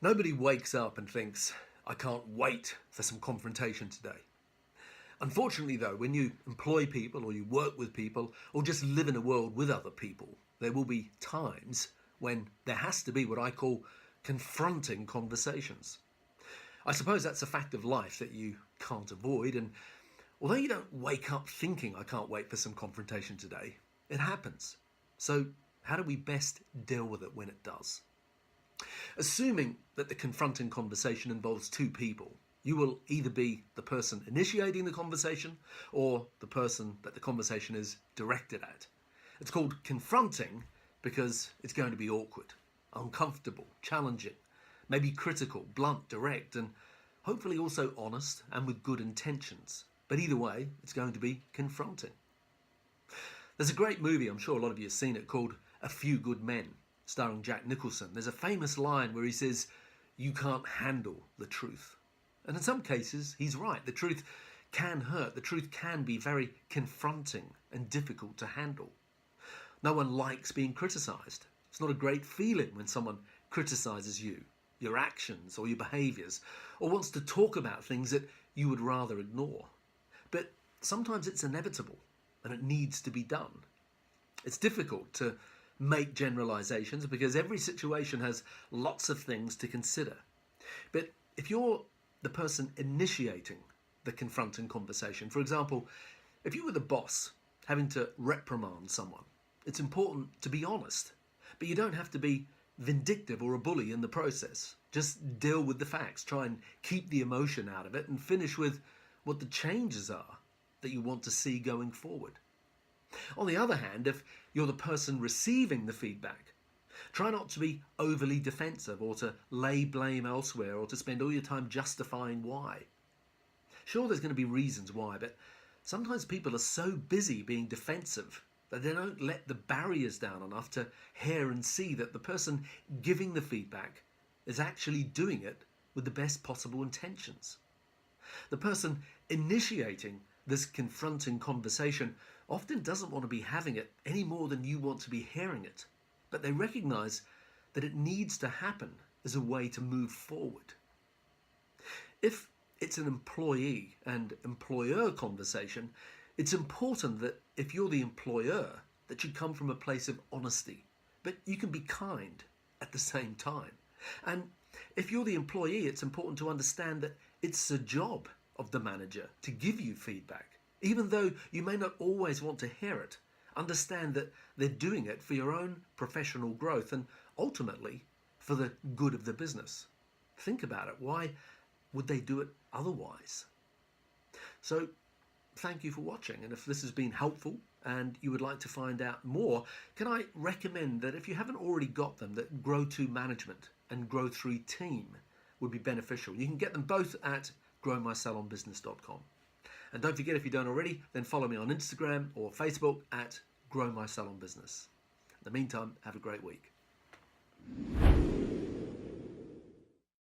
Nobody wakes up and thinks, I can't wait for some confrontation today. Unfortunately though, when you employ people or you work with people or just live in a world with other people, there will be times when there has to be what I call confronting conversations. I suppose that's a fact of life that you can't avoid, and although you don't wake up thinking I can't wait for some confrontation today, it happens. So how do we best deal with it when it does? Assuming that the confronting conversation involves two people, you will either be the person initiating the conversation or the person that the conversation is directed at. It's called confronting because it's going to be awkward, uncomfortable, challenging, maybe critical, blunt, direct, and hopefully also honest and with good intentions. But either way, it's going to be confronting. There's a great movie, I'm sure a lot of you have seen it, called A Few Good Men, starring Jack Nicholson. There's a famous line where he says, "You can't handle the truth." And in some cases, he's right. The truth can hurt. The truth can be very confronting and difficult to handle. No one likes being criticised. It's not a great feeling when someone criticises you, your actions or your behaviours, or wants to talk about things that you would rather ignore. But sometimes it's inevitable and it needs to be done. It's difficult to make generalisations because every situation has lots of things to consider. But if you're the person initiating the confronting conversation, for example, if you were the boss having to reprimand someone, it's important to be honest, but you don't have to be vindictive or a bully in the process. Just deal with the facts, try and keep the emotion out of it, and finish with what the changes are that you want to see going forward. On the other hand, if you're the person receiving the feedback, try not to be overly defensive or to lay blame elsewhere or to spend all your time justifying why. Sure, there's going to be reasons why, but sometimes people are so busy being defensive that they don't let the barriers down enough to hear and see that the person giving the feedback is actually doing it with the best possible intentions. The person initiating this confronting conversation often doesn't want to be having it any more than you want to be hearing it, but they recognise that it needs to happen as a way to move forward. If it's an employee and employer conversation, it's important that if you're the employer, that you come from a place of honesty, but you can be kind at the same time. And if you're the employee, it's important to understand that it's the job of the manager to give you feedback. Even though you may not always want to hear it, understand that they're doing it for your own professional growth and ultimately for the good of the business. Think about it. Why would they do it otherwise? So thank you for watching, and if this has been helpful and you would like to find out more, can I recommend that if you haven't already got them, that Grow 2 Management and Grow 3 Team would be beneficial. You can get them both at growmysalonbusiness.com. And don't forget, if you don't already, then follow me on Instagram or Facebook at Grow My Salon Business. In the meantime, have a great week.